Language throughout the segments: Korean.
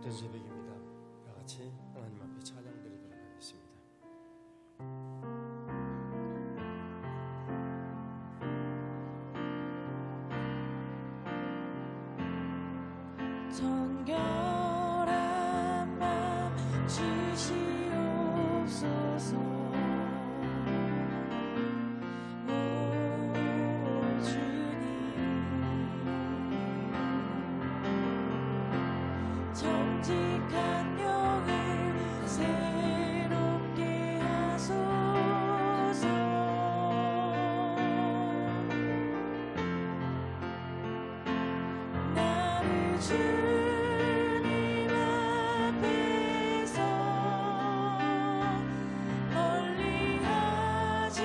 복된 새벽입니다. 다 같이 하나님 앞에 찬양 드리도록 하겠습니다. 정결한 맘 주시옵소서. 오 주님, 정직한 영을 새롭게 하소서. 나를 주님 앞에서 멀리하지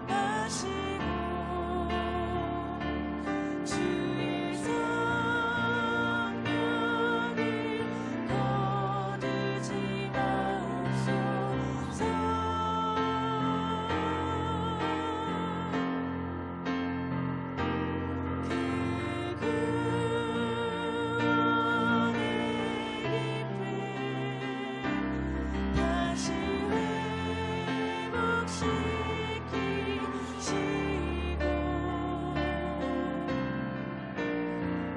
마시고 주의 성령을 거두지 마옵소서. 다시 회복시키시고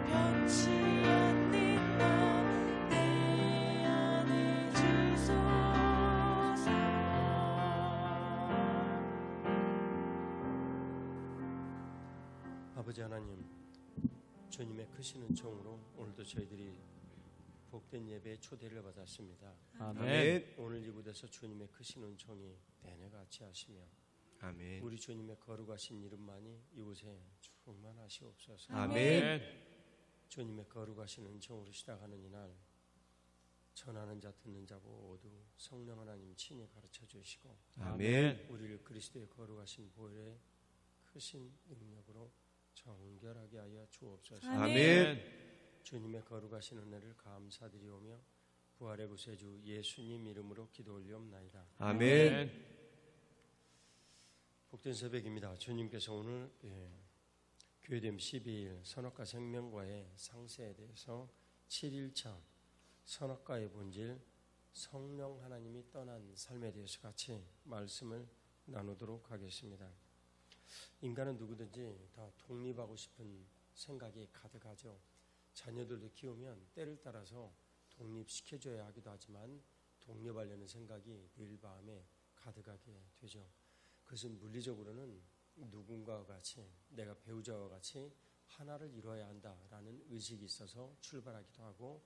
변치 않는 너 내 안에 주소서. 아버지 하나님, 주님의 크신 은총으로 오늘도 저희들이 복된 예배에 초대를 받았습니다. 아멘. 오늘 이곳에서 주님의 크신 은총이 내내 같이 하시며 아멘. 우리 주님의 거룩하신 이름만이 이곳에 충만하시옵소서. 아멘. 주님의 거룩하신 은총으로 시작하는 이날 전하는 자 듣는 자 모두 성령 하나님 친히 가르쳐 주시고 아멘. 우리를 그리스도의 거룩하신 보혈의 크신 능력으로 정결하게 하여 주옵소서. 아멘. 주님의 거룩하신 은혜를 감사드리오며 부활의 구세주 예수님 이름으로 기도 올리옵나이다. 아멘. 복된 새벽입니다. 주님께서 오늘 교회됨 12일 선악과 생명과의 상세에 대해서 7일차 선악과의 본질 성령 하나님이 떠난 삶에 대해서 같이 말씀을 나누도록 하겠습니다. 인간은 누구든지 다 독립하고 싶은 생각이 가득하죠. 자녀들도 키우면 때를 따라서 독립시켜줘야 하기도 하지만 독립하려는 생각이 늘 마음에 가득하게 되죠. 그것은 물리적으로는 누군가와 같이 내가 배우자와 같이 하나를 이루어야 한다라는 의식이 있어서 출발하기도 하고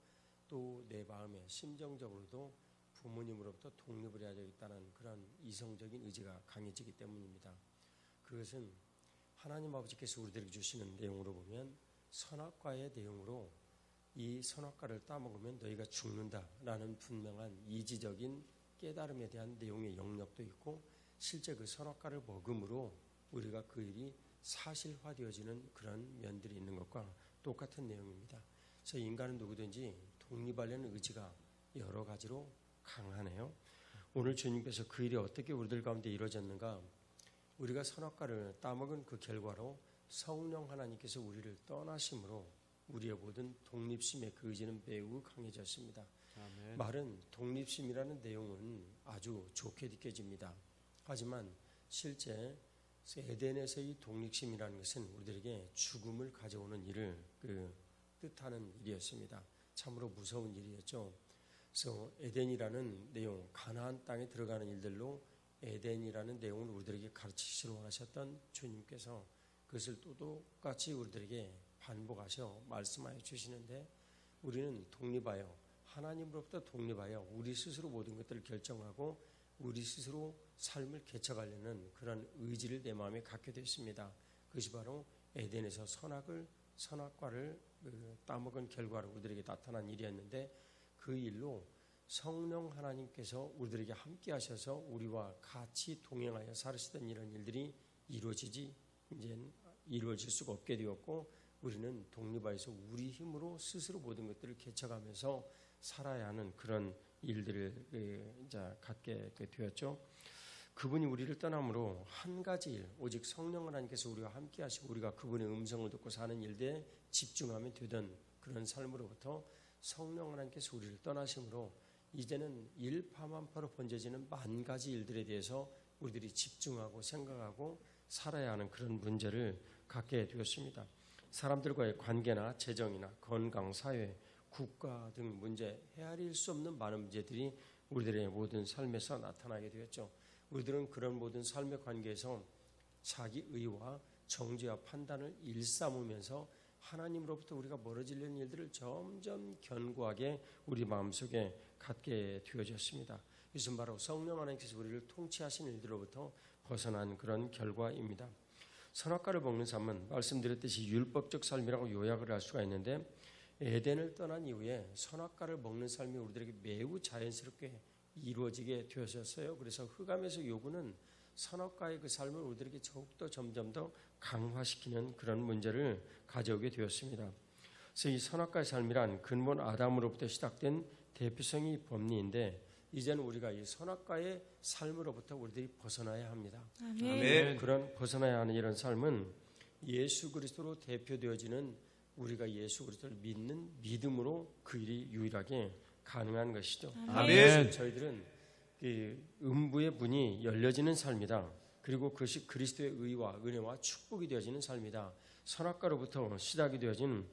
또 내 마음에 심정적으로도 부모님으로부터 독립을 해야 되겠다는 그런 이성적인 의지가 강해지기 때문입니다. 그것은 하나님 아버지께서 우리들에게 주시는 내용으로 보면 선악과의 내용으로 이 선악과를 따먹으면 너희가 죽는다라는 분명한 이지적인 깨달음에 대한 내용의 영역도 있고 실제 그 선악과를 먹음으로 우리가 그 일이 사실화되어지는 그런 면들이 있는 것과 똑같은 내용입니다. 그래서 인간은 누구든지 독립하려는 의지가 여러 가지로 강하네요. 오늘 주님께서 그 일이 어떻게 우리들 가운데 이루어졌는가? 우리가 선악과를 따먹은 그 결과로 성령 하나님께서 우리를 떠나심으로 우리의 모든 독립심의 그 의지는 매우 강해졌습니다. 아멘. 말은 독립심이라는 내용은 아주 좋게 느껴집니다. 하지만 실제 에덴에서의 독립심이라는 것은 우리들에게 죽음을 가져오는 일을 뜻하는 일이었습니다. 참으로 무서운 일이었죠. 그래서 에덴이라는 내용, 가나안 땅에 들어가는 일들로 에덴이라는 내용을 우리들에게 가르치시러 원하셨던 주님께서 그것을 또 똑같이 우리들에게 반복하셔 말씀하여 주시는데 우리는 독립하여 하나님으로부터 독립하여 우리 스스로 모든 것들을 결정하고 우리 스스로 삶을 개척하려는 그런 의지를 내 마음에 갖게 됐습니다. 그것이 바로 에덴에서 선악과를 따먹은 결과로 우리들에게 나타난 일이었는데 그 일로 성령 하나님께서 우리들에게 함께 하셔서 우리와 같이 동행하여 살으시던 이런 일들이 이루어질 수가 없게 되었고 우리는 독립하여서 우리 힘으로 스스로 모든 것들을 개척하면서 살아야 하는 그런 일들을 갖게 되었죠. 그분이 우리를 떠남으로 한 가지 일, 오직 성령 하나님께서 우리와 함께 하시고 우리가 그분의 음성을 듣고 사는 일에 집중하면 되던 그런 삶으로부터 성령 하나님께서 우리를 떠나심으로 이제는 일파만파로 번져지는 만 가지 일들에 대해서 우리들이 집중하고 생각하고 살아야 하는 그런 문제를 갖게 되었습니다. 사람들과의 관계나 재정이나 건강, 사회, 국가 등 문제, 헤아릴 수 없는 많은 문제들이 우리들의 모든 삶에서 나타나게 되었죠. 우리들은 그런 모든 삶의 관계에서 자기 의와 정죄와 판단을 일삼으면서 하나님으로부터 우리가 멀어지려는 일들을 점점 견고하게 우리 마음속에 갖게 되어졌습니다. 이것은 바로 성령 하나님께서 우리를 통치하신 일들로부터 벗어난 그런 결과입니다. 선악과를 먹는 삶은 말씀드렸듯이 율법적 삶이라고 요약을 할 수가 있는데 에덴을 떠난 이후에 선악과를 먹는 삶이 우리들에게 매우 자연스럽게 이루어지게 되었어요. 그래서 흑암에서 요구는 선악과의 그 삶을 우리들에게 더욱더 점점 더 강화시키는 그런 문제를 가져오게 되었습니다. 그래서 이 선악과의 삶이란 근본 아담으로부터 시작된 대표성이 법리인데 이제는 우리가 이 선악과의 삶으로부터 우리들이 벗어나야 합니다. 아멘. 그런 벗어나야 하는 이런 삶은 예수 그리스도로 대표되어지는 우리가 예수 그리스도를 믿는 믿음으로 그 일이 유일하게 가능한 것이죠. 아멘. 저희들은 이 음부의 문이 열려지는 삶이다. 그리고 그것이 그리스도의 의와 은혜와 축복이 되어지는 삶이다. 선악과로부터 시작이 되어진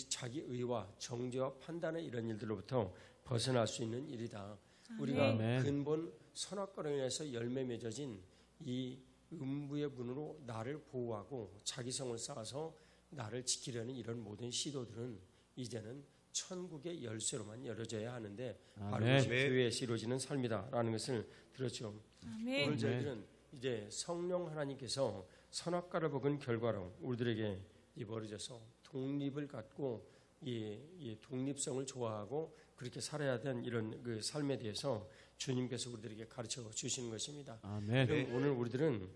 자기 의와 정죄와 판단의 이런 일들로부터 벗어날 수 있는 일이다. 우리가 아멘. 근본 선악과로 인해서 열매 맺어진 이 음부의 문으로 나를 보호하고 자기성을 쌓아서 나를 지키려는 이런 모든 시도들은 이제는 천국의 열쇠로만 열어져야 하는데 바로 아멘. 그것이 교회에서 이루어지는 삶이다라는 것을 들었죠. 아멘. 오늘 저희들은 이제 성령 하나님께서 선악과를 먹은 결과로 우리들에게 벌어져서 독립을 갖고 이 독립성을 좋아하고 그렇게 살아야 되는 이런 그 삶에 대해서 주님께서 우리들에게 가르쳐 주시는 것입니다. 아멘. 그럼 오늘 우리들은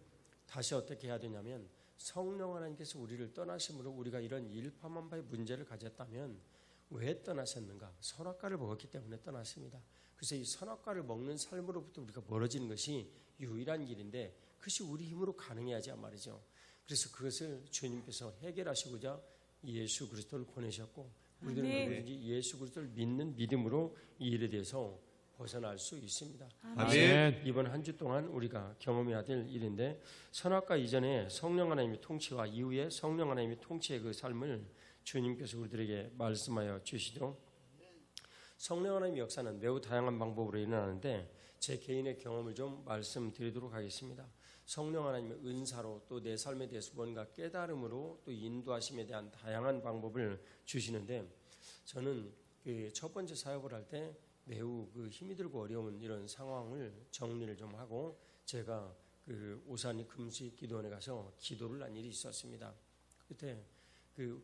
다시 어떻게 해야 되냐면 성령 하나님께서 우리를 떠나심으로 우리가 이런 일파만파의 문제를 가졌다면 왜 떠나셨는가? 선악과를 먹었기 때문에 떠났습니다. 그래서 이 선악과를 먹는 삶으로부터 우리가 멀어지는 것이 유일한 길인데 그것이 우리 힘으로 가능해야지 말이죠. 그래서 그것을 주님께서 해결하시고자 예수 그리스도를 보내셨고 우리들은 아멘. 누구든지 예수 그리스도를 믿는 믿음으로 이 일에 대해서 벗어날 수 있습니다. 아멘. 이번 한 주 동안 우리가 경험해야 될 일인데 선악과 이전에 성령 하나님의 통치와 이후에 성령 하나님의 통치의 그 삶을 주님께서 우리들에게 말씀하여 주시죠. 성령 하나님의 역사는 매우 다양한 방법으로 일어나는데 제 개인의 경험을 좀 말씀드리도록 하겠습니다. 성령 하나님의 은사로 또 내 삶에 대해서 뭔가 깨달음으로 또 인도하심에 대한 다양한 방법을 주시는데 저는 그 첫 번째 사역을 할 때 매우 그 힘이 들고 어려운 이런 상황을 정리를 좀 하고 제가 그 오산리 금식 기도원에 가서 기도를 한 일이 있었습니다. 그때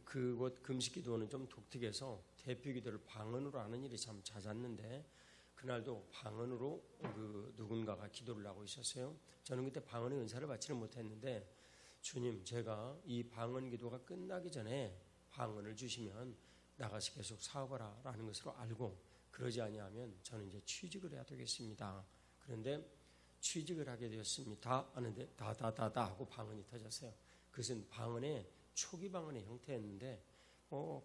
그곳 금식 기도원은 좀 독특해서 대표 기도를 방언으로 하는 일이 참 잦았는데 그날도 방언으로 그 누군가가 기도를 하고 있었어요. 저는 그때 방언의 은사를 받지는 못했는데 주님 제가 이 방언 기도가 끝나기 전에 방언을 주시면 나가서 계속 사업하라 라는 것으로 알고 그러지 아니하면 저는 이제 취직을 해야 되겠습니다. 그런데 취직을 하게 되었습니다 하는데 다다다다 하고 방언이 터졌어요. 그것은 방언의 초기 방언의 형태였는데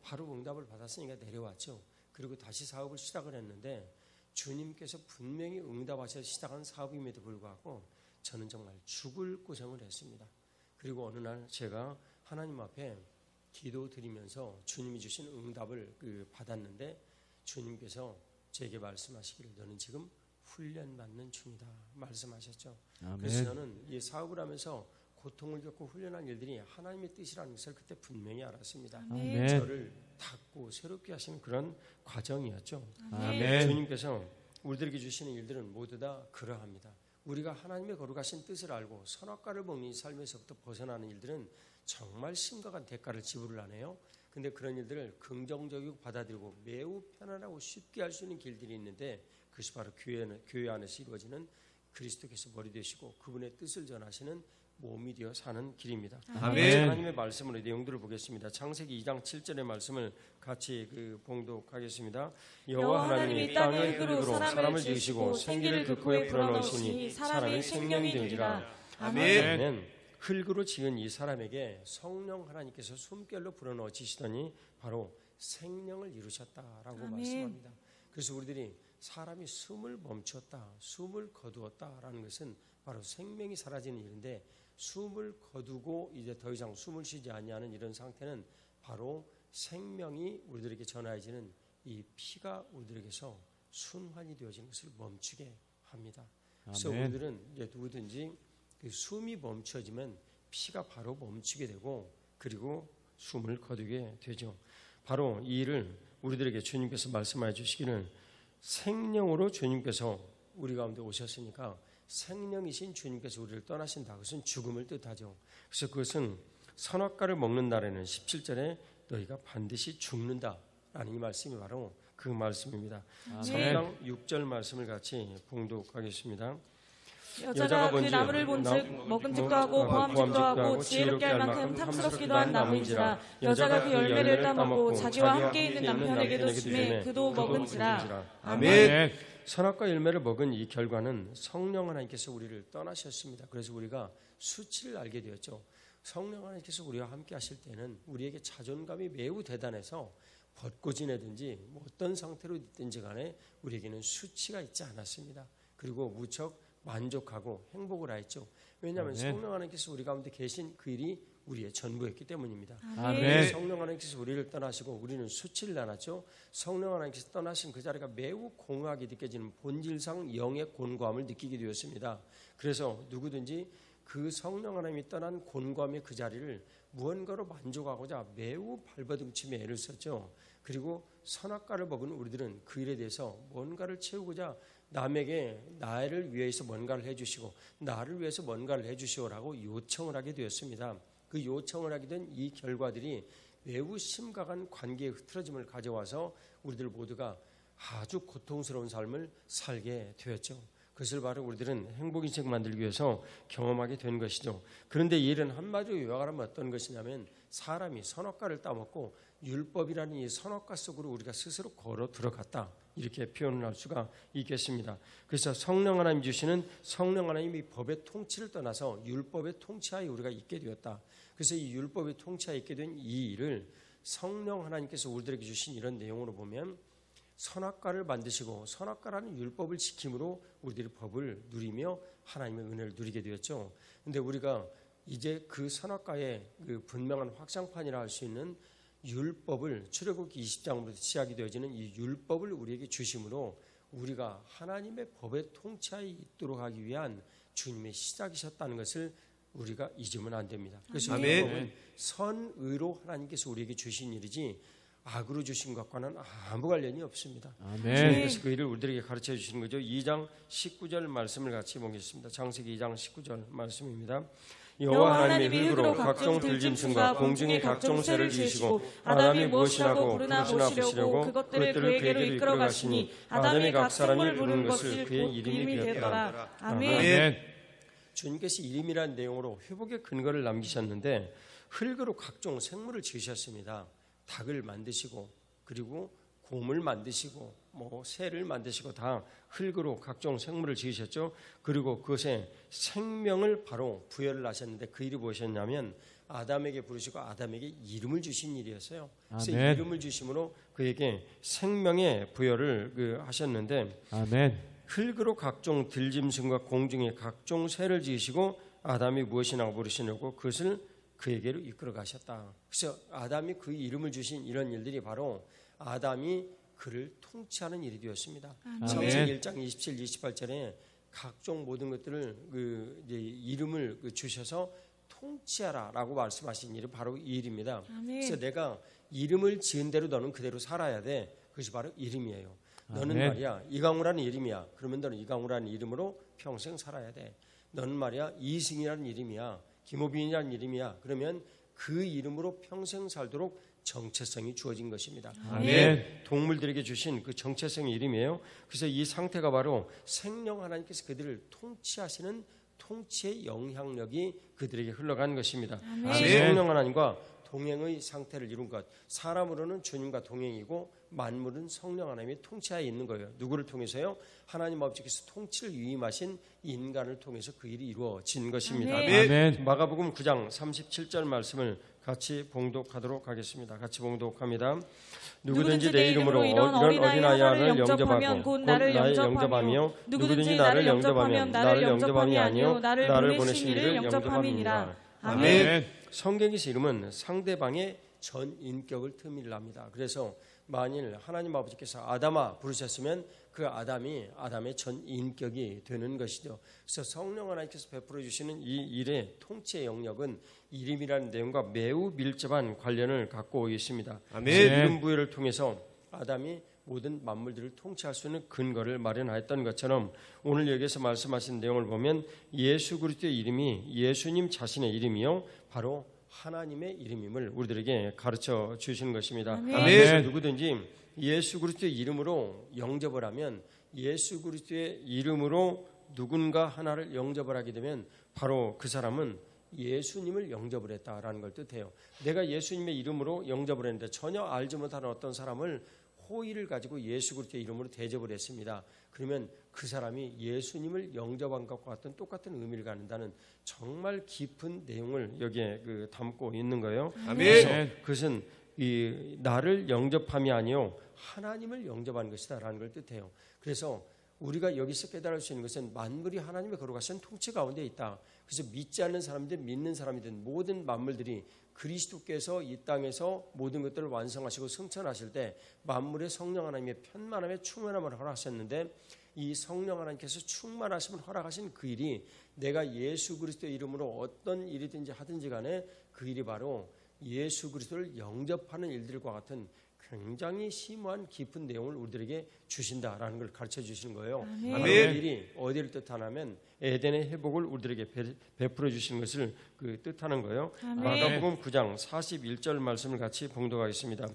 바로 응답을 받았으니까 내려왔죠. 그리고 다시 사업을 시작을 했는데 주님께서 분명히 응답하셔서 시작한 사업임에도 불구하고 저는 정말 죽을 고생을 했습니다. 그리고 어느 날 제가 하나님 앞에 기도 드리면서 주님이 주신 응답을 받았는데 주님께서 제게 말씀하시기를 너는 지금 훈련받는 중이다 말씀하셨죠. 그래서 저는 이 사업을 하면서 고통을 겪고 훈련한 일들이 하나님의 뜻이라는 것을 그때 분명히 알았습니다. 아멘. 저를 닫고 새롭게 하시는 그런 과정이었죠. 아멘. 주님께서 우리들에게 주시는 일들은 모두 다 그러합니다. 우리가 하나님의 거룩하신 뜻을 알고 선악과를 먹는 이 삶에서부터 벗어나는 일들은 정말 심각한 대가를 지불을 하네요. 근데 그런 일들을 긍정적이고 받아들이고 매우 편안하고 쉽게 할 수 있는 길들이 있는데 그것이 바로 교회 안에서 이루어지는 그리스도께서 머리 되시고 그분의 뜻을 전하시는 몸이 되어 사는 길입니다. 아멘. 하나님의 말씀으로 내용들을 보겠습니다. 창세기 2장 7절의 말씀을 같이 봉독하겠습니다. 여호와 하나님이 땅의 흙으로 사람을 지으시고 생기를 그 코에 불어넣으시니 사람이 생명이 되리라. 아멘. 흙으로 지은 이 사람에게 성령 하나님께서 숨결로 불어넣으시더니 바로 생명을 이루셨다라고 아멘. 말씀합니다. 그래서 우리들이 사람이 숨을 멈췄다, 숨을 거두었다라는 것은 바로 생명이 사라지는 일인데, 숨을 거두고 이제 더 이상 숨을 쉬지 아니하는 이런 상태는 바로 생명이 우리들에게 전하여지는 이 피가 우리들에게서 순환이 되어지는 것을 멈추게 합니다. 그래서 아멘. 우리들은 이제 누구든지 그 숨이 멈춰지면 피가 바로 멈추게 되고, 그리고 숨을 거두게 되죠. 바로 이 일을 우리들에게 주님께서 말씀하여 주시기를, 생명으로 주님께서 우리 가운데 오셨으니까 생명이신 주님께서 우리를 떠나신다. 그것은 죽음을 뜻하죠. 그래서 그것은 선악과를 먹는 날에는 17절에 너희가 반드시 죽는다라는 이 말씀이 바로 그 말씀입니다. 아멘. 3장 6절 말씀을 같이 봉독하겠습니다. 여자가 그 나무를 본즉 먹음직도 하고 보암직도 하고 지혜롭게 할 만큼 탐스럽기도 한 나무인지라. 여자가 그 열매를 따먹고 자기와 함께 있는 남편에게도 주매 그도 먹은지라. 아멘. 선악과 열매를 먹은 이 결과는 성령 하나님께서 우리를 떠나셨습니다. 그래서 우리가 수치를 알게 되었죠. 성령 하나님께서 우리와 함께 하실 때는 우리에게 자존감이 매우 대단해서 벗고 지내든지 뭐 어떤 상태로 있든지 간에 우리에게는 수치가 있지 않았습니다. 그리고 무척 만족하고 행복을 하였죠. 왜냐하면 아멘. 성령 하나님께서 우리 가운데 계신 그 일이 우리의 전부였기 때문입니다. 아멘. 성령 하나님께서 우리를 떠나시고 우리는 수치를 나눴죠. 성령 하나님께서 떠나신 그 자리가 매우 공허하게 느껴지는 본질상 영의 곤고함을 느끼게 되었습니다. 그래서 누구든지 그 성령 하나님이 떠난 곤고함의 그 자리를 무언가로 만족하고자 매우 발버둥치며 애를 썼죠. 그리고 선악과를 먹은 우리들은 그 일에 대해서 뭔가를 채우고자 남에게 나를 위해서 뭔가를 해주시고 나를 위해서 뭔가를 해주시오라고 요청을 하게 되었습니다. 그 요청을 하게 된 이 결과들이 매우 심각한 관계의 흐트러짐을 가져와서 우리들 모두가 아주 고통스러운 삶을 살게 되었죠. 그것을 바로 우리들은 행복인생 만들기 위해서 경험하게 된 것이죠. 그런데 이 일은 한마디로 요약하면 어떤 것이냐면, 사람이 선악과를 따먹고 율법이라는 이 선악과 속으로 우리가 스스로 걸어 들어갔다, 이렇게 표현을 할 수가 있겠습니다. 그래서 성령 하나님 주시는 성령 하나님이 법의 통치를 떠나서 율법의 통치하에 우리가 있게 되었다. 그래서 이 율법의 통치하에 있게 된 이 일을 성령 하나님께서 우리들에게 주신 이런 내용으로 보면, 선악과를 만드시고 선악과라는 율법을 지킴으로 우리들이 법을 누리며 하나님의 은혜를 누리게 되었죠. 그런데 우리가 이제 그 선악과의 그 분명한 확장판이라 할 수 있는 율법을, 출애굽기 20장부터 시작이 되어지는 이 율법을 우리에게 주심으로 우리가 하나님의 법의 통치하에 있도록 하기 위한 주님의 시작이셨다는 것을 우리가 잊으면 안 됩니다. 그래서 이 아멘. 율법은 선의로 하나님께서 우리에게 주신 일이지 악으로 주신 것과는 아무 관련이 없습니다. 아멘. 주님께서 그 일을 우리들에게 가르쳐 주시는 거죠. 2장 19절 말씀을 같이 보겠습니다. 창세기 2장 19절 말씀입니다. 여호와 하나님이 흙으로 각종 들짐승과 공중의 각종 새를 지으시고 아담이 무엇이라고 부르나 보시려고 그것들을 그에게로 이끌어 가시니 아담이 각 사람이 부르는 것을 그의 이름이 되었더라. 아멘. 주님께서 이름이라는 내용으로 회복의 근거를 남기셨는데, 흙으로 각종 생물을 지으셨습니다. 닭을 만드시고, 그리고 곰을 만드시고, 뭐 새를 만드시고, 다 흙으로 각종 생물을 지으셨죠. 그리고 그것에 생명을 바로 부여를 하셨는데, 그 일이 무엇이었냐면 아담에게 부르시고 아담에게 이름을 주신 일이었어요. 그래서 아멘. 이름을 주심으로 그에게 생명의 부여를 하셨는데, 아멘. 흙으로 각종 들짐승과 공중의 각종 새를 지으시고 아담이 무엇이라고 부르시려고 그것을 그에게로 이끌어 가셨다. 그래서 아담이 그 이름을 주신 이런 일들이 바로 아담이 그를 통치하는 일이 되었습니다. 창세기 1장 27, 28절에 각종 모든 것들을 이제 이름을 주셔서 통치하라라고 말씀하신 일이 바로 이 일입니다. 그래서 내가 이름을 지은 대로 너는 그대로 살아야 돼. 그것이 바로 이름이에요. 너는 아멘. 말이야 이강우라는 이름이야. 그러면 너는 이강우라는 이름으로 평생 살아야 돼. 너는 말이야 이승이라는 이름이야. 김호빈이라는 이름이야. 그러면 그 이름으로 평생 살도록 정체성이 주어진 것입니다. 아멘. 동물들에게 주신 그 정체성의 이름이에요. 그래서 이 상태가 바로 생명 하나님께서 그들을 통치하시는 통치의 영향력이 그들에게 흘러간 것입니다. 그래서 성령 하나님과 동행의 상태를 이룬 것. 사람으로는 주님과 동행이고 만물은 성령 하나님의 통치하에 있는 거예요. 누구를 통해서요? 하나님 아버지께서 통치를 위임하신 인간을 통해서 그 일이 이루어진 것입니다. 아멘. 마가복음 9장 37절 말씀을 같이 봉독하도록 하겠습니다. 같이 봉독합니다. 누구든지 내 이름으로 이런 어린아이 하나를 영접하면 곧 나를 영접하며 누구든지 나를 영접하면 나를 영접함이 아니요 나를 보내신 이를 영접함이니라. 아멘. 성경에서 이름은 상대방의 전 인격을 틈이랍니다. 그래서 만일 하나님 아버지께서 아담아 부르셨으면 그 아담이 아담의 전 인격이 되는 것이죠. 그래서 성령 하나님께서 베풀어 주시는 이 일의 통치 영역은 이름이라는 내용과 매우 밀접한 관련을 갖고 있습니다. 아멘. 이름 부여를 통해서 아담이 모든 만물들을 통치할 수 있는 근거를 마련하였던 것처럼 오늘 여기서 말씀하신 내용을 보면 예수 그리스도의 이름이 예수님 자신의 이름이요 바로 하나님의 이름임을 우리들에게 가르쳐 주시는 것입니다. 아멘. 그래서 누구든지 예수 그리스도의 이름으로 영접을 하면 예수 그리스도의 이름으로 누군가 하나를 영접을 하게 되면 바로 그 사람은 예수님을 영접을 했다라는 걸 뜻해요. 내가 예수님의 이름으로 영접을 했는데 전혀 알지 못하는 어떤 사람을 호의를 가지고 예수 그리스도의 이름으로 대접을 했습니다. 그러면 그 사람이 예수님을 영접한 것과 같은 똑같은 의미를 갖는다는 정말 깊은 내용을 여기에 담고 있는 거예요. 아멘. 그래서 그것은 이 나를 영접함이 아니요 하나님을 영접하는 것이다라는 걸 뜻해요. 그래서 우리가 여기서 깨달을 수 있는 것은 만물이 하나님의 거룩하신 통치 가운데 있다. 그래서 믿지 않는 사람이든 믿는 사람이든 모든 만물들이 그리스도께서 이 땅에서 모든 것들을 완성하시고 승천하실 때 만물의 성령 하나님의 편만함에 충만함을 허락하셨는데 이 성령 하나님께서 충만하심을 허락하신 그 일이 내가 예수 그리스도의 이름으로 어떤 일이든지 하든지 간에 그 일이 바로 예수 그리스도를 영접하는 일들과 같은 굉장히 심오한 깊은 내용을 우리들에게 주신다라는 걸 가르쳐 주시는 거예요. 아멘. 그 일이 어디를 뜻하냐면 에덴의 회복을 우리들에게 베풀어 주시는 것을 뜻하는 거예요. 아멘. 마가복음 9장 41절 말씀을 같이 봉독하겠습니다.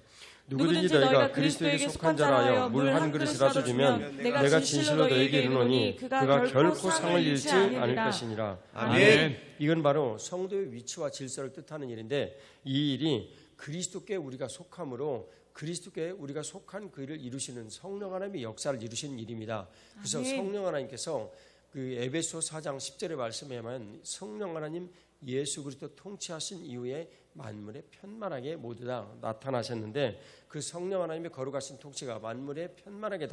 누구든지 너희가 그리스도에게 속한 자라여 물 한 그릇이라도 주면 내가 진실로 너희에게 이르노니 그가 결코 상을 잃지 않을 것이니라. 아멘. 이건 바로 성도의 위치와 질서를 뜻하는 일인데 이 일이 그리스도께 우리가 속함으로 그리스도께 우리가 속한 그 일을 이루시는 성령 하나님의 역사를 이루시는 일입니다. 그래서 아멘. 성령 하나님께서 에베소 4장 10절의 말씀에 의하면 성령 하나님 예수 그리스도 통치하신 이후에 만물에 편만하게 모두 다 나타나셨는데 그 성령 하나님의 거룩하신 통치가 만물에 편만하게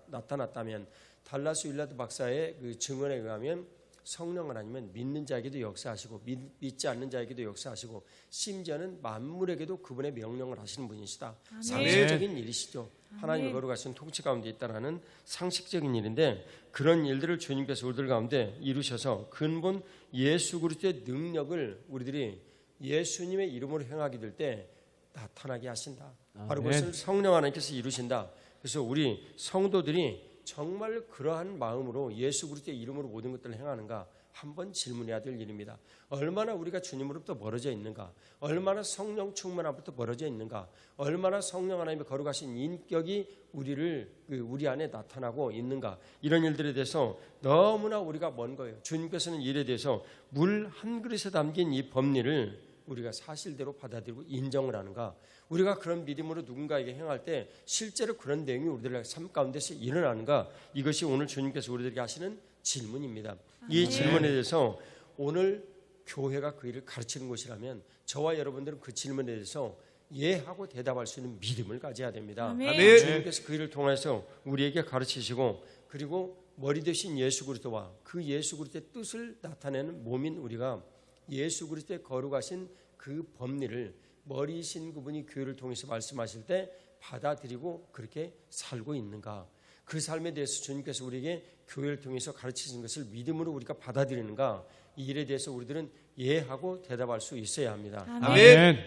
나타났다면 달라스 윌라드 박사의 그 증언에 의하면 성령 하나님은 믿는 자에게도 역사하시고 믿지 않는 자에게도 역사하시고 심지어는 만물에게도 그분의 명령을 하시는 분이시다. 아멘. 상식적인 일이시죠. 하나님의 거룩하신 통치 가운데 있다라는 상식적인 일인데 그런 일들을 주님께서 우리들 가운데 이루셔서 근본 예수 그리스도의 능력을 우리들이 예수님의 이름으로 행하게 될 때 나타나게 하신다. 바로 그것을 성령 하나님께서 이루신다. 그래서 우리 성도들이 정말 그러한 마음으로 예수 그리스도의 이름으로 모든 것들을 행하는가 한번 질문해야 될 일입니다. 얼마나 우리가 주님으로부터 멀어져 있는가, 얼마나 성령 충만함부터 멀어져 있는가, 얼마나 성령 하나님의 거룩하신 인격이 우리 안에 나타나고 있는가, 이런 일들에 대해서 너무나 우리가 먼 거예요. 주님께서는 일에 대해서 물 한 그릇에 담긴 이 법리를 우리가 사실대로 받아들이고 인정을 하는가, 우리가 그런 믿음으로 누군가에게 행할 때 실제로 그런 내용이 우리들의 삶 가운데서 일어나는가, 이것이 오늘 주님께서 우리들에게 하시는 질문입니다. 이 질문에 대해서 오늘 교회가 그 일을 가르치는 곳이라면 저와 여러분들은 그 질문에 대해서 예하고 대답할 수 있는 믿음을 가져야 됩니다. 아멘. 주님께서 그 일을 통해서 우리에게 가르치시고 그리고 머리 대신 예수 그리스도와 그 예수 그리스도의 뜻을 나타내는 몸인 우리가 예수 그리스도의 거룩하신 그 법리를 머리이신 그분이 교회를 통해서 말씀하실 때 받아들이고 그렇게 살고 있는가, 그 삶에 대해서 주님께서 우리에게 교회를 통해서 가르치신 것을 믿음으로 우리가 받아들이는가, 이 일에 대해서 우리들은 예하고 대답할 수 있어야 합니다. 아멘.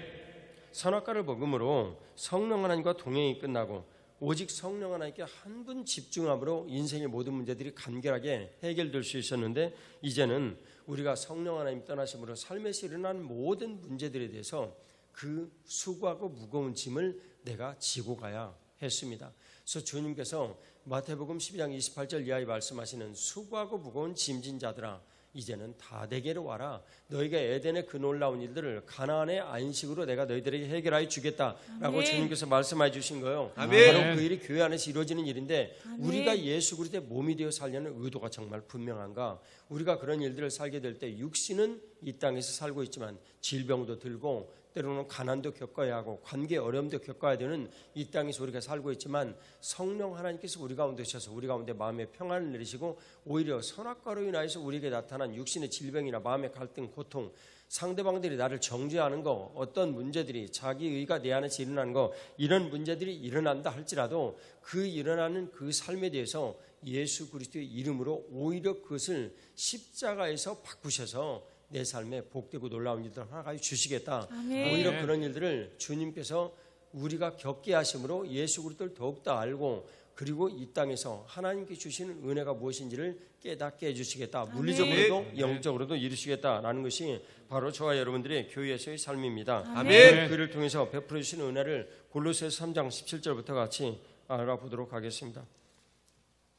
선악과를 먹음으로 성령 하나님과 동행이 끝나고 오직 성령 하나님께 한 분 집중함으로 인생의 모든 문제들이 간결하게 해결될 수 있었는데 이제는 우리가 성령 하나님 떠나심으로 삶에서 일어난 모든 문제들에 대해서 그 수고하고 무거운 짐을 내가 지고 가야 했습니다. 그래서 주님께서 마태복음 12장 28절 이하에 말씀하시는 수고하고 무거운 짐진 자들아 이제는 다 내게로 와라. 너희가 에덴의 그 놀라운 일들을 가나안의 안식으로 내가 너희들에게 해결하여 주겠다라고 아멘. 주님께서 말씀해 주신 거예요. 아멘. 바로 그 일이 교회 안에서 이루어지는 일인데 아멘. 우리가 예수 그리스도의 몸이 되어 살려는 의도가 정말 분명한가? 우리가 그런 일들을 살게 될 때 육신은 이 땅에서 살고 있지만 질병도 들고 때로는 가난도 겪어야 하고 관계 어려움도 겪어야 되는 이 땅에서 우리가 살고 있지만 성령 하나님께서 우리 가운데 오셔서 우리 가운데 마음의 평안을 내리시고 오히려 선악과로 인하여서 우리에게 나타난 육신의 질병이나 마음의 갈등, 고통, 상대방들이 나를 정죄하는 거, 어떤 문제들이 자기 의가 내 안에서 일어나는 거, 이런 문제들이 일어난다 할지라도 그 일어나는 그 삶에 대해서 예수 그리스도의 이름으로 오히려 그것을 십자가에서 바꾸셔서 내 삶에 복되고 놀라운 일들을 하나씩 주시겠다. 아멘. 오히려 그런 일들을 주님께서 우리가 겪게 하심으로 예수 그리스도를 더욱더 알고 그리고 이 땅에서 하나님께 주시는 은혜가 무엇인지를 깨닫게 해주시겠다. 물리적으로도 영적으로도 이루시겠다라는 것이 바로 저와 여러분들의 교회에서의 삶입니다. 아멘. 그를 통해서 베풀어 주시는 은혜를 골로새서 3장 17절부터 같이 알아보도록 하겠습니다.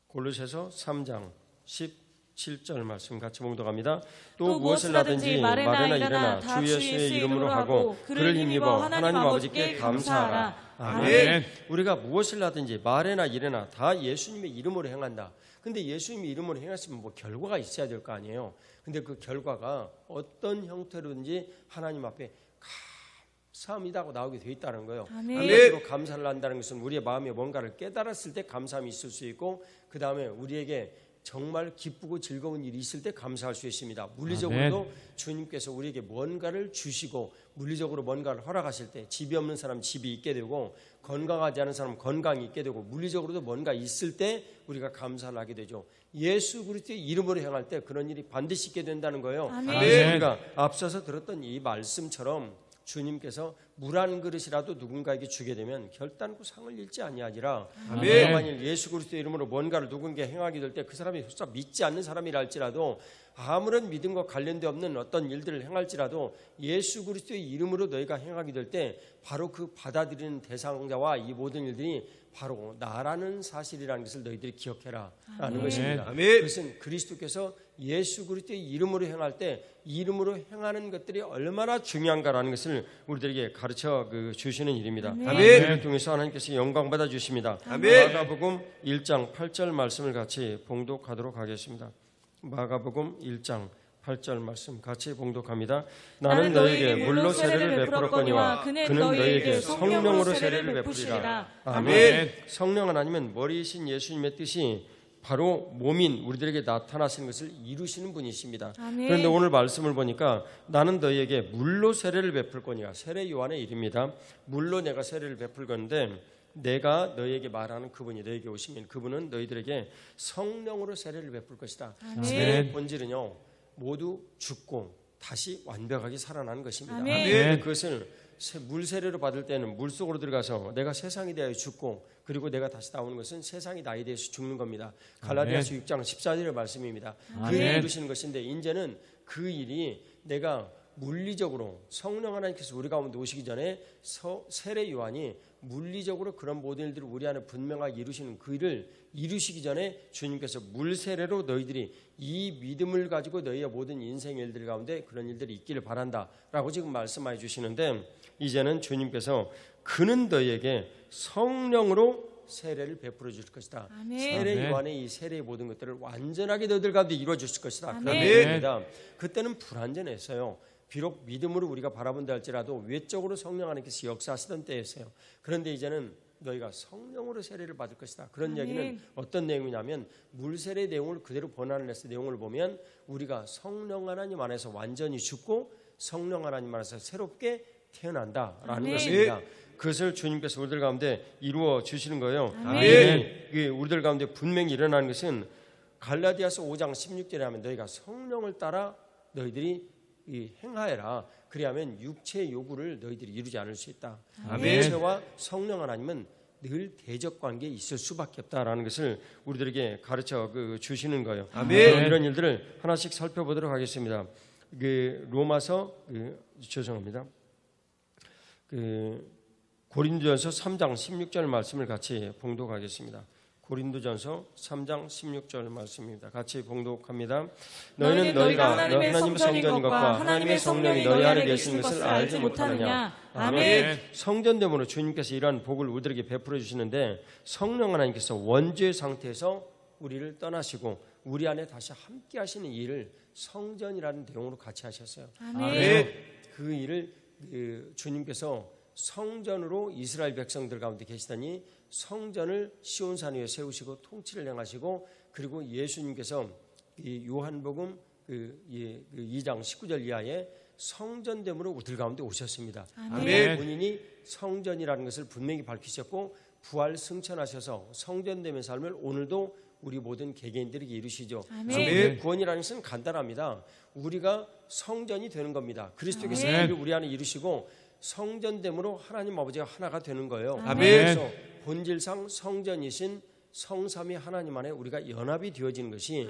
골로새서 3장 17절 말씀 같이 봉독합니다. 또 무엇을 하든지 말에나 일어나 주 예수의 이름으로 하고 그를 힘입어 하나님 아버지께 감사하라. 아멘. 우리가 무엇을 하든지 말에나 일어나 다 예수님의 이름으로 행한다. 근데 예수님의 이름으로 행했으면 뭐 결과가 있어야 될 거 아니에요. 근데 그 결과가 어떤 형태로든지 하나님 앞에 감사합니다고 나오게 돼 있다는 거예요. 아멘. 감사를 한다는 것은 우리의 마음에 뭔가를 깨달았을 때 감사함이 있을 수 있고 그 다음에 우리에게 정말 기쁘고 즐거운 일이 있을 때 감사할 수 있습니다. 물리적으로도 아멘. 주님께서 우리에게 뭔가를 주시고 물리적으로 뭔가를 허락하실 때 집이 없는 사람 집이 있게 되고 건강하지 않은 사람 건강이 있게 되고 물리적으로도 뭔가 있을 때 우리가 감사를 하게 되죠. 예수 그리스도의 이름으로 행할 때 그런 일이 반드시 있게 된다는 거예요. 아멘. 우리가 앞서서 들었던 이 말씀처럼 주님께서 물 한 그릇이라도 누군가에게 주게 되면 결단코 상을 잃지 아니하리라. 내가 만일 예수 그리스도의 이름으로 뭔가를 누군가에 행하게 될 때 그 사람이 설사 믿지 않는 사람이라 할지라도 아무런 믿음과 관련돼 없는 어떤 일들을 행할지라도 예수 그리스도의 이름으로 너희가 행하게 될 때 바로 그 받아들이는 대상자와 이 모든 일들이 바로 나라는 사실이라는 것을 너희들이 기억해라 라는 것입니다. 그것은 그리스도께서 예수 그리스도의 이름으로 행할 때 이름으로 행하는 것들이 얼마나 중요한가라는 것을 우리들에게 가르쳐 주시는 일입니다. 이를 통해서 하나님께서 영광 받아 주십니다. 마가복음 1장 8절 말씀을 같이 봉독하도록 하겠습니다. 마가복음 1장 8절 말씀 같이 봉독합니다. 나는 너에게 물로 세례를 베풀었거니와 그는 너에게 성령으로 세례를 베푸시리라. 아멘. 성령은 아니면 머리이신 예수님의 뜻이 바로 몸인 우리들에게 나타나시는 것을 이루시는 분이십니다. 아멘. 그런데 오늘 말씀을 보니까 나는 너희에게 물로 세례를 베풀 거니와 세례 요한의 일입니다. 물로 내가 세례를 베풀 건데 내가 너희에게 말하는 그분이 너희에게 오시면 그분은 너희들에게 성령으로 세례를 베풀 것이다. 아멘. 세례의 본질은요 모두 죽고 다시 완벽하게 살아나는 것입니다. 아멘. 그것을 물 세례로 받을 때는 물 속으로 들어가서 내가 세상에 대하여 죽고 그리고 내가 다시 나오는 것은 세상이 나에 대해서 죽는 겁니다. 갈라디아서 6장 14절의 말씀입니다. 그 일을 이루시는 것인데 이제는 그 일이 내가 물리적으로 성령 하나님께서 우리 가운데 오시기 전에 세례 요한이 물리적으로 그런 모든 일들을 우리 안에 분명하게 이루시는 그 일을 이루시기 전에 주님께서 물 세례로 너희들이 이 믿음을 가지고 너희의 모든 인생 일들 가운데 그런 일들이 있기를 바란다라고 지금 말씀해 주시는데 이제는 주님께서 그는 너희에게 성령으로 세례를 베풀어 주실 것이다. 아멘. 세례 요한의 이 세례의 모든 것들을 완전하게 너희들 가운데 이루어 주실 것이다. 그런데 그때는 불완전했어요. 비록 믿음으로 우리가 바라본다 할지라도 외적으로 성령 하나님께서 역사하시던 때였어요. 그런데 이제는 너희가 성령으로 세례를 받을 것이다. 그런 아멘. 얘기는 어떤 내용이냐면 물세례 내용을 그대로 번안을 해서 내용을 보면 우리가 성령 하나님 안에서 완전히 죽고 성령 하나님 안에서 새롭게 태어난다라는 아멘. 것입니다. 그것을 주님께서 우리들 가운데 이루어 주시는 거예요. 아멘. 우리들 가운데 분명히 일어나는 것은 갈라디아서 5장 16절에 하면 너희가 성령을 따라 너희들이 행하여라. 그리하면 육체의 요구를 너희들이 이루지 않을 수 있다. 아멘. 육체와 성령 하나님은 늘 대적 관계에 있을 수밖에 없다라는 것을 우리들에게 가르쳐 주시는 거예요. 아멘. 이런 일들을 하나씩 살펴보도록 하겠습니다. 로마서 죄송합니다. 고린도전서 3장 16절 말씀을 같이 봉독하겠습니다. 고린도전서 3장 16절 말씀입니다. 같이 봉독합니다. 너희는 너희가 하나님의 성전인 것과 하나님의 성령이 너희 안에 계시는 것을 알지 못하느냐. 아멘. 성전됨으로 주님께서 이러한 복을 우리들에게 베풀어 주시는데 성령 하나님께서 원죄의 상태에서 우리를 떠나시고 우리 안에 다시 함께 하시는 일을 성전이라는 내용으로 같이 하셨어요. 아멘. 그 일을 주님께서 성전으로 이스라엘 백성들 가운데 계시더니 성전을 시온산 위에 세우시고 통치를 행하시고, 그리고 예수님께서 이 요한복음 2장 19절 이하에 성전됨으로 우리들 가운데 오셨습니다. 아멘. 본인이 성전이라는 것을 분명히 밝히셨고 부활 승천하셔서 성전됨의 삶을 오늘도 우리 모든 개개인들에게 이루시죠. 우리의 구원이라는 것은 간단합니다. 우리가 성전이 되는 겁니다. 그리스도께서 이를 우리 안에 이루시고 성전됨으로 하나님 아버지가 하나가 되는 거예요. 그래서 본질상 성전이신 성삼위 하나님 안에 우리가 연합이 되어지는 것이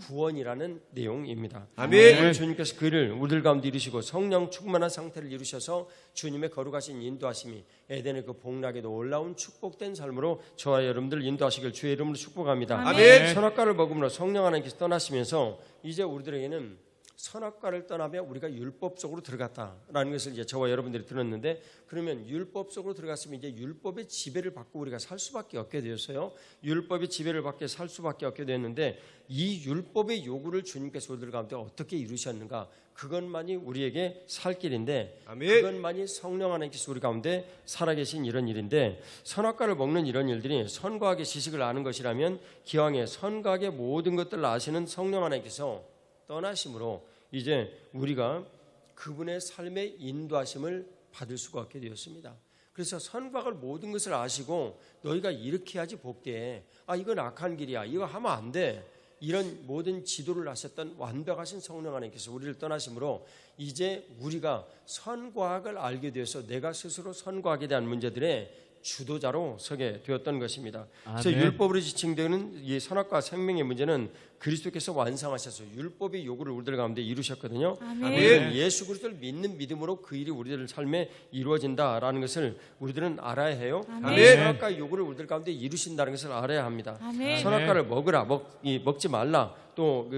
구원이라는 내용입니다. 아멘. 주님께서 그를 우리들 가운데 이루시고 성령 충만한 상태를 이루셔서 주님의 거룩하신 인도하심이 에덴의 그 복락에도 놀라운 축복된 삶으로 저와 여러분들 인도하시길 주의 이름으로 축복합니다. 아멘. 선악과를 먹음으로 성령 하나님께서 떠나시면서 이제 우리들에게는 선악과를 떠나며 우리가 율법 속으로 들어갔다라는 것을 이제 저와 여러분들이 들었는데, 그러면 율법 속으로 들어갔으면 이제 율법의 지배를 받고 우리가 살 수밖에 없게 되었어요. 율법의 지배를 받게 살 수밖에 없게 되었는데, 이 율법의 요구를 주님께서 우리들 가운데 어떻게 이루셨는가? 그것만이 우리에게 살 길인데, 그것만이 성령 하나님께서 우리 가운데 살아계신 이런 일인데, 선악과를 먹는 이런 일들이 선과 악의 지식을 아는 것이라면 기왕에 선과 악의 모든 것들을 아시는 성령 하나님께서 떠나심으로 이제 우리가 그분의 삶의 인도하심을 받을 수가 없게 되었습니다. 그래서 선과 악을 모든 것을 아시고 너희가 이렇게 해야지 복되해, 이건 악한 길이야, 이거 하면 안 돼, 이런 모든 지도를 하셨던 완벽하신 성령 하나님께서 우리를 떠나심으로 이제 우리가 선과 악을 알게 되어서 내가 스스로 선과 악에 대한 문제들의 주도자로 서게 되었던 것입니다. 그래서 율법으로 지칭되는 이 선악과 생명의 문제는 그리스도께서 완성하셔서 율법의 요구를 우리들 가운데 이루셨거든요. 예수 그리스도를 믿는 믿음으로 그 일이 우리들 삶에 이루어진다라는 것을 우리들은 알아야 해요. 선악과의 요구를 우리들 가운데 이루신다는 것을 알아야 합니다. 선악과를 먹으라, 먹지 말라, 또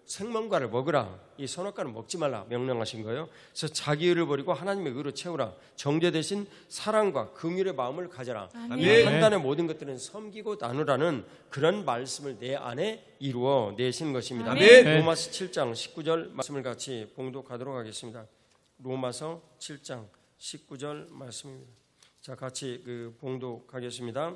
생명과를 먹으라, 이 선악과를 먹지 말라 명령하신 거예요. 그래서 자기 의를 버리고 하나님의 의로 채우라, 정죄 대신 사랑과 긍휼의 마음을 가져라, 이 판단의 모든 것들은 섬기고 나누라는 그런 말씀을 내 안에 이루어 내신 것입니다. 로마서 7장 19절 말씀을 같이 봉독하도록 하겠습니다. 로마서 7장 19절 말씀입니다. 자, 같이 봉독하겠습니다.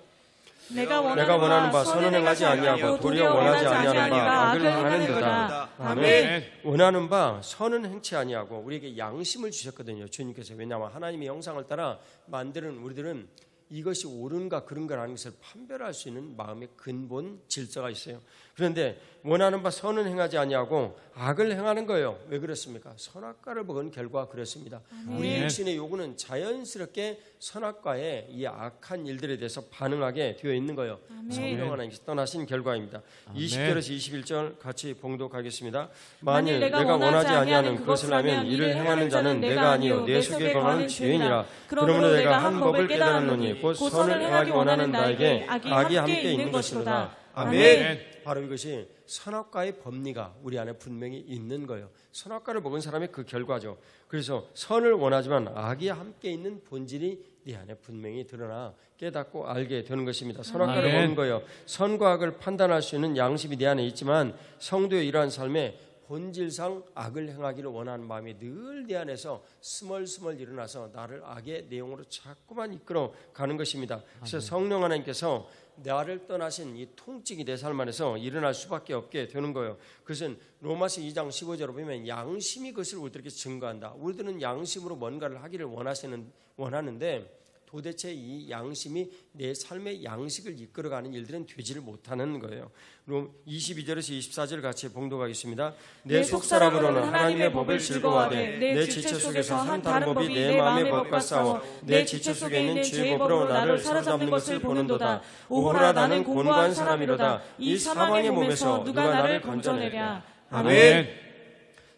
내가 원하는 바 선은 행하지 아니하고 도리어 원하지 아니하는 바 악을 행하는도다. 아멘. 원하는 바 선은 행치 아니하고 우리에게 양심을 주셨거든요, 주님께서. 왜냐하면 하나님의 형상을 따라 만드는 우리들은 이것이 옳은가 그른가라는 것을 판별할 수 있는 마음의 근본 질서가 있어요. 그런데 원하는 바 선은 행하지 아니하고 악을 행하는 거예요. 왜 그렇습니까? 선악과를 먹은 결과가 그렇습니다. 우리 육신의 요구는 자연스럽게 선악과의 이 악한 일들에 대해서 반응하게 되어 있는 거예요. 성령 하나님께서 떠나신 결과입니다. 20절에서 21절 같이 봉독하겠습니다. 만일 내가 원하지 아니하는 그것을 하면 이를 행하는 자는 내가 아니요 내 속에 거하는 죄인이라. 그러므로 내가 한 법을 깨달았노니 곧 선을 행하기 원하는 나에게 악이 함께 있는 것이로다. 아멘. 바로 이것이 선악과의 법리가 우리 안에 분명히 있는 거예요. 선악과를 먹은 사람의 그 결과죠. 그래서 선을 원하지만 악이 함께 있는 본질이 네 안에 분명히 드러나 깨닫고 알게 되는 것입니다. 선악과를 먹은 거예요. 선과 악을 판단할 수 있는 양심이 내 안에 있지만 성도의 이러한 삶에 본질상 악을 행하기를 원하는 마음이 늘 내 안에서 스멀스멀 일어나서 나를 악의 내용으로 자꾸만 이끌어 가는 것입니다. 그래서 성령 하나님께서 나를 떠나신 이 통증이 내 삶 안에서 일어날 수밖에 없게 되는 거예요. 그것은 로마서 2장 15절로 보면 양심이 그것을 우리들에게 증거한다. 우리들은 양심으로 뭔가를 하기를 원하는데 도대체 이 양심이 내 삶의 양식을 이끌어가는 일들은 되지를 못하는 거예요. 22절에서 24절 같이 봉독하겠습니다. 내 속사람으로는 하나님의 법을 즐거워하되 내 지체 속에서 한 다른 법이 내 마음의 법과 싸워 내 지체 속에 있는 죄의 법으로 나를 사로잡는 것을 보는도다. 오호라, 나는 곤고한 사람이로다. 이 사망의 몸에서 누가 나를 건져내랴. 아멘.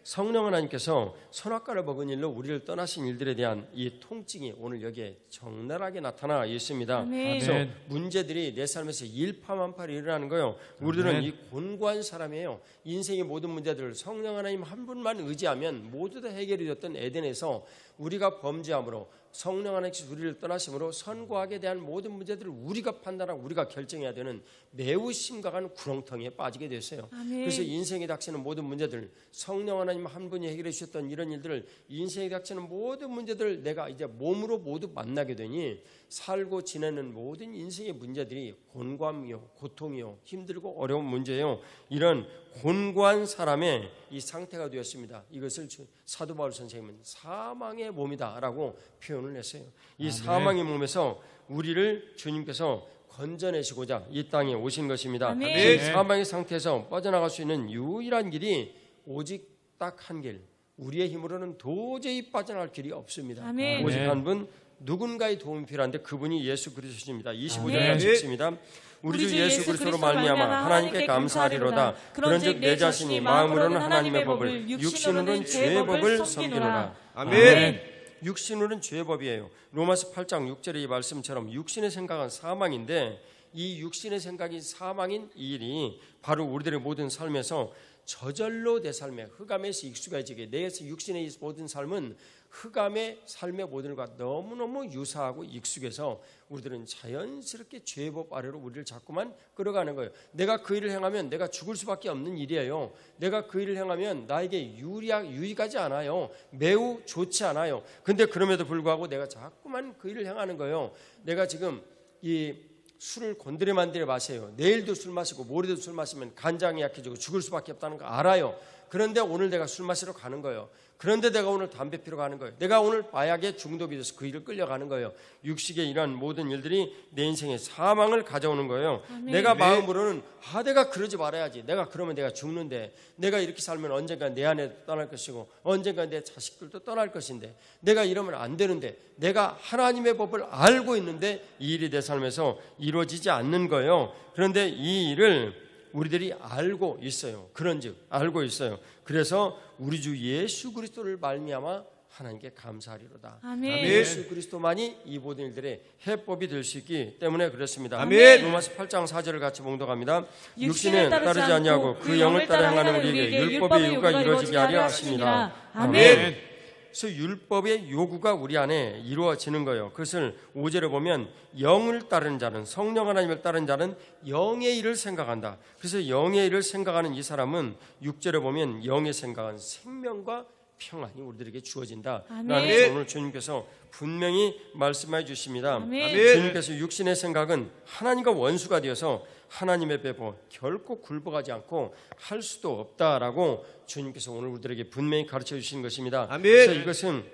성령 하나님께서 선악과를 먹은 일로 우리를 떠나신 일들에 대한 이 통증이 오늘 여기에 적나라하게 나타나 있습니다. 그래서 문제들이 내 삶에서 일파만파로 일어나는 거예요. 우리들은 이 곤고한 사람이에요. 인생의 모든 문제들을 성령 하나님 한 분만 의지하면 모두 다 해결이 됐던 에덴에서 우리가 범죄함으로 성령 하나님께서 우리를 떠나심으로 선과악에 대한 모든 문제들을 우리가 판단하고 우리가 결정해야 되는 매우 심각한 구렁텅이에 빠지게 됐어요. 아멘. 그래서 인생에 닥치는 모든 문제들, 성령 하나님 한 분이 해결해 주셨던 이런 일들을, 인생에 닥치는 모든 문제들을 내가 이제 몸으로 모두 만나게 되니 살고 지내는 모든 인생의 문제들이 곤고함이요, 고통이요, 힘들고 어려운 문제요, 이런 곤고한 사람의 이 상태가 되었습니다. 이것을 사도 바울 선생님은 사망의 몸이다라고 표현을 했어요. 이 사망의 몸에서 우리를 주님께서 건져내시고자 이 땅에 오신 것입니다. 이 사망의 상태에서 빠져나갈 수 있는 유일한 길이 오직 딱 한 길, 우리의 힘으로는 도저히 빠져나갈 길이 없습니다. 아멘. 오직 한 분, 누군가의 도움이 필요한데 그분이 예수 그리스도십니다. 25절에 읽습니다. 우리 주 예수 그리스도로 말미암아 하나님께 감사하리로다. 그런즉 내 자신이 마음으로는 하나님의 법을, 육신으로는 죄의 법을 섬기노라. 아멘. 육신으로는 죄의 법이에요. 로마서 8장 6절의 이 말씀처럼 육신의 생각은 사망인데, 이 육신의 생각이 사망인 이 일이 바로 우리들의 모든 삶에서 저절로 내 삶에 흑암에서 익숙해지게, 내 육신의 모든 삶은 흑암의 삶의 모든 것과 너무너무 유사하고 익숙해서 우리들은 자연스럽게 죄의 법 아래로 우리를 자꾸만 끌어가는 거예요. 내가 그 일을 행하면 내가 죽을 수밖에 없는 일이에요. 내가 그 일을 행하면 나에게 유익하지 않아요. 매우 좋지 않아요. 근데 그럼에도 불구하고 내가 자꾸만 그 일을 행하는 거예요. 내가 지금 이 술을 곤드레만드레 마세요. 내일도 술 마시고 모레도 술 마시면 간장이 약해지고 죽을 수밖에 없다는 거 알아요. 그런데 오늘 내가 술 마시러 가는 거예요. 그런데 내가 오늘 담배 피러 가는 거예요. 내가 오늘 마약에 중독이 돼서 그 일을 끌려가는 거예요. 육식의 이러한 모든 일들이 내 인생에 사망을 가져오는 거예요. 아멘. 내가 마음으로는 내가 그러지 말아야지. 내가 그러면 내가 죽는데, 내가 이렇게 살면 언젠가 내 아내 떠날 것이고 언젠가 내 자식들도 떠날 것인데, 내가 이러면 안 되는데, 내가 하나님의 법을 알고 있는데 이 일이 내 삶에서 이루어지지 않는 거예요. 그런데 이 일을 우리들이 알고 있어요. 그런즉 알고 있어요. 그래서 우리 주 예수 그리스도를 말미암아 하나님께 감사하리로다. 아멘. 예수 그리스도만이 이 모든 일들의 해법이 될 수 있기 때문에 그렇습니다. 아멘. 로마서 8장 4절을 같이 봉독합니다. 육신을 육신은 따르지 아니하고 그 영을 따라 행하는 우리에게 율법의 요구가 이루어지게 하려 하십니다. 아멘. 그래서 율법의 요구가 우리 안에 이루어지는 거예요. 그것을 5절에 보면 영을 따르는 자는, 성령 하나님을 따르는 자는 영의 일을 생각한다. 그래서 영의 일을 생각하는 이 사람은 6절에 보면 영의 생각은 생명과 평안이 우리들에게 주어진다. 라는 오늘 주님께서 분명히 말씀해 주십니다. 아멘. 주님께서 육신의 생각은 하나님과 원수가 되어서 하나님의 배보 결코 굴복하지 않고 할 수도 없다라고 주님께서 오늘 우리들에게 분명히 가르쳐 주신 것입니다. 아멘. 그래서 이것은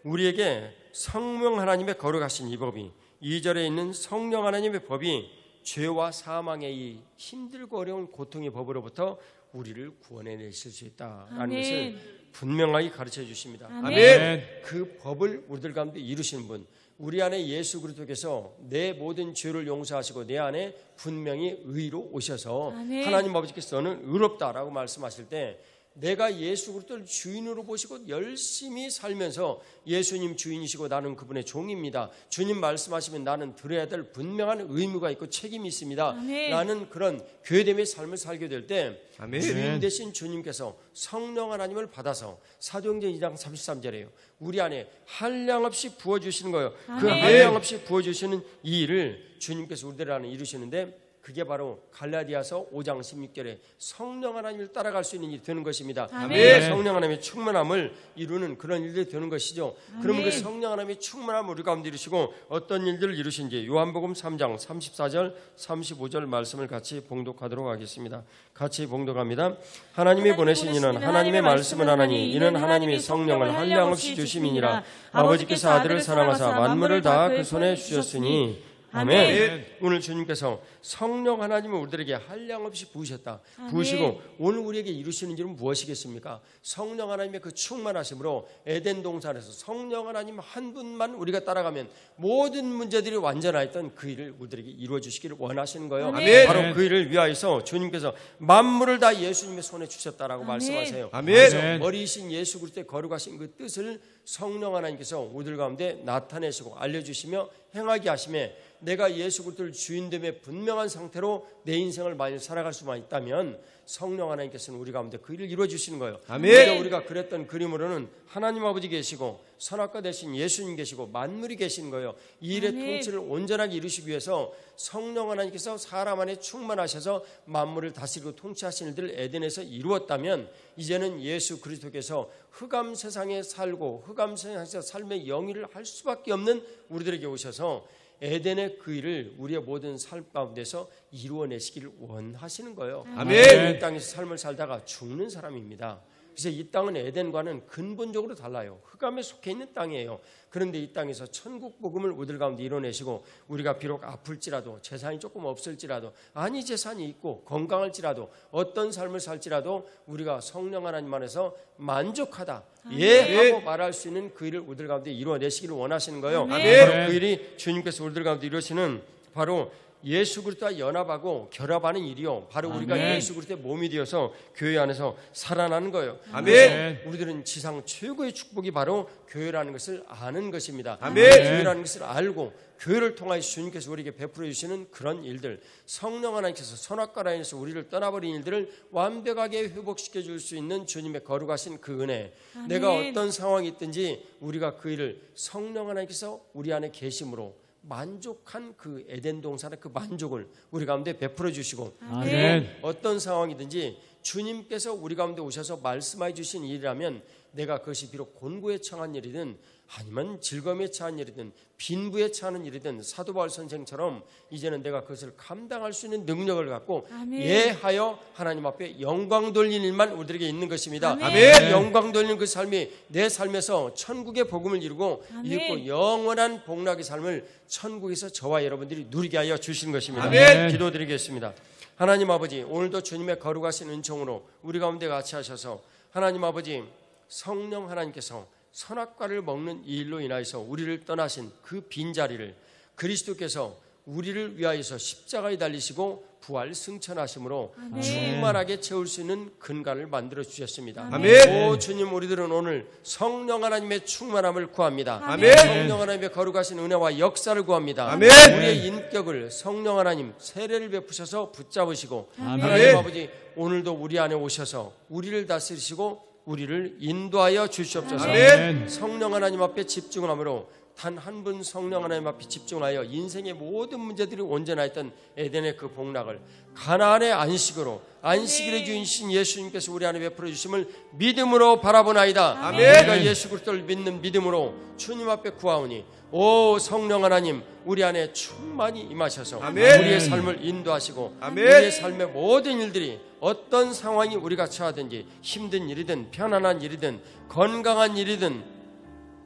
우리에게 성령 하나님의 거룩하신 이 법이, 2절에 있는 성령 하나님의 법이 죄와 사망의 이 힘들고 어려운 고통의 법으로부터 우리를 구원해내실 수 있다라는 아멘. 것을 분명하게 가르쳐 주십니다. 아멘. 그 법을 우리들 가운데 이루시는 분, 우리 안에 예수 그리스도께서 내 모든 죄를 용서하시고 내 안에 분명히 의로 오셔서 아멘. 하나님 아버지께서 너는 의롭다라고 말씀하실 때, 내가 예수 그리스도를 주인으로 보시고 열심히 살면서 예수님 주인이시고 나는 그분의 종입니다. 주님 말씀하시면 나는 들어야 될 분명한 의무가 있고 책임이 있습니다. 아멘. 라는 그런 교회됨의 삶을 살게 될 때 아멘. 주인 되신 주님께서 성령 하나님을 받아서 사도행전 2장 33절에요. 우리 안에 한량없이 부어주시는 거예요. 그 아멘. 한량없이 부어주시는 이 일을 주님께서 우리들 안에 이루시는데, 그게 바로 갈라디아서 5장 16절에 성령 하나님을 따라갈 수 있는 일이 되는 것입니다. 아멘. 성령 하나님의 충만함을 이루는 그런 일들이 되는 것이죠. 그러면 그 아멘. 성령 하나님의 충만함을 우리 가운데 이루시고 어떤 일들을 이루신지 요한복음 3장 34절 35절 말씀을 같이 봉독하도록 하겠습니다. 같이 봉독합니다. 하나님이 보내신 이는 하나님의 말씀을 하나니 이는 하나님이 성령을 한량없이 주심이니라. 아버지께서 아들을 사랑하사 만물을 다 그 손에 주셨으니. 아멘. 오늘 주님께서 성령 하나님을 우리들에게 한량없이 부으셨다. 부으시고 오늘 우리에게 이루시는 일은 무엇이겠습니까? 성령 하나님의 그 충만하심으로 에덴 동산에서 성령 하나님 한 분만 우리가 따라가면 모든 문제들이 완전하였던 그 일을 우리들에게 이루어 주시기를 원하시는 거예요. 아멘. 바로 그 일을 위하여서 주님께서 만물을 다 예수님의 손에 주셨다라고 아멘. 말씀하세요. 아멘. 그래서 머리이신 예수 그리스도의 거룩하신 그 뜻을 성령 하나님께서 우리들 가운데 나타내시고 알려주시며 행하게 하심에, 내가 예수 그리스도를 주인됨의 분명한 상태로 내 인생을 만일 살아갈 수만 있다면 성령 하나님께서는 우리 가운데 그 일을 이루어 주시는 거예요. 아멘. 우리가 그랬던 그림으로는 하나님 아버지 계시고 선악과 대신 예수님 계시고 만물이 계신 거예요. 이 일의 아멘. 통치를 온전하게 이루시기 위해서 성령 하나님께서 사람 안에 충만하셔서 만물을 다스리고 통치하신 일들을 에덴에서 이루었다면 이제는 예수 그리스도께서 흑암 세상에 살고 흑암 세상에서 삶의 영위를 할 수밖에 없는 우리들에게 오셔서 에덴의 그 일을 우리의 모든 삶 가운데서 이루어내시기를 원하시는 거예요. 아멘. 이 땅에서 삶을 살다가 죽는 사람입니다. 그래서 이 땅은 에덴과는 근본적으로 달라요. 흑암에 속해 있는 땅이에요. 그런데 이 땅에서 천국 복음을 우리들 가운데 이뤄내시고 우리가 비록 아플지라도 재산이 조금 없을지라도 아니 재산이 있고 건강할지라도 어떤 삶을 살지라도 우리가 성령 하나님 안에서 만족하다 하고 말할 수 있는 그 일을 우리들 가운데 이루어내시기를 원하시는 거예요. 바로 그 일이 주님께서 우리들 가운데 이루시는 바로 예수 그리스도와 연합하고 결합하는 일이요. 바로 우리가 예수 그리스도의 몸이 되어서 교회 안에서 살아나는 거예요. 아멘. 우리들은 지상 최고의 축복이 바로 교회라는 것을 아는 것입니다. 아멘. 교회라는 것을 알고 교회를 통하여 주님께서 우리에게 베풀어 주시는 그런 일들, 성령 하나님께서 선악과 라인에서 우리를 떠나버린 일들을 완벽하게 회복시켜 줄 수 있는 주님의 거룩하신 그 은혜. 아멘. 내가 어떤 상황이 있든지 우리가 그 일을 성령 하나님께서 우리 안에 계심으로 만족한 그 에덴 동산의 그 만족을 우리 가운데 베풀어 주시고 아멘. 어떤 상황이든지 주님께서 우리 가운데 오셔서 말씀해 주신 일이라면 내가 그것이 비록 곤고에 처한 일이든 아니면 즐거움에 처한 일이든 빈부에 처한 일이든 사도 바울 선생처럼 이제는 내가 그것을 감당할 수 있는 능력을 갖고 아멘. 예하여 하나님 앞에 영광 돌리는 일만 우리들에게 있는 것입니다. 아멘. 영광 돌리는 그 삶이 내 삶에서 천국의 복음을 이루고 이루고 영원한 복락의 삶을 천국에서 저와 여러분들이 누리게 하여 주시는 것입니다. 아멘. 기도드리겠습니다. 하나님 아버지, 오늘도 주님의 거룩하신 은총으로 우리 가운데 같이 하셔서 하나님 아버지, 성령 하나님께서 선악과를 먹는 이 일로 인하여서 우리를 떠나신 그 빈자리를 그리스도께서 우리를 위하여서 십자가에 달리시고 부활 승천하심으로 아멘. 충만하게 채울 수 있는 근간을 만들어 주셨습니다. 아멘. 오 주님, 우리들은 오늘 성령 하나님의 충만함을 구합니다. 아멘. 성령 하나님의 거룩하신 은혜와 역사를 구합니다. 아멘. 우리의 인격을 성령 하나님 세례를 베푸셔서 붙잡으시고 아멘. 하나님 아버지, 오늘도 우리 안에 오셔서 우리를 다스리시고 우리를 인도하여 주시옵소서. 아멘. 성령 하나님 앞에 집중함으로 단 한 분 성령 하나님 앞에 집중하여 인생의 모든 문제들이 온전하였던 에덴의 그 복락을 가나안의 안식으로 안식일의 주인이신 예수님께서 우리 안에 베풀어 주심을 믿음으로 바라보나이다. 아멘. 우리가 예수 그리스도를 믿는 믿음으로 주님 앞에 구하오니 오 성령 하나님, 우리 안에 충만히 임하셔서 아멘. 우리의 삶을 인도하시고 아멘. 우리의 삶의 모든 일들이 어떤 상황이 우리가 처하든지 힘든 일이든 편안한 일이든 건강한 일이든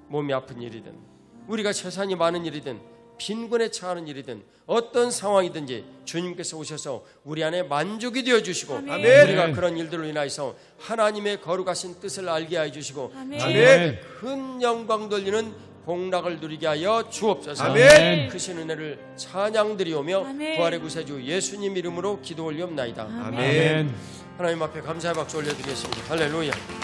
몸이 아픈 일이든 우리가 재산이 많은 일이든 빈곤에 처하는 일이든 어떤 상황이든지 주님께서 오셔서 우리 안에 만족이 되어주시고 아멘. 우리가 그런 일들로 인하여서 하나님의 거룩하신 뜻을 알게 해주시고 아멘. 주님의 큰 영광 돌리는 복락을 누리게 하여 주옵소서. 아멘. 크신 은혜를 찬양드리오며 아멘. 부활의 구세주 예수님 이름으로 기도 올리옵나이다. 아멘. 하나님 앞에 감사의 박수 올려드리겠습니다. 할렐루야.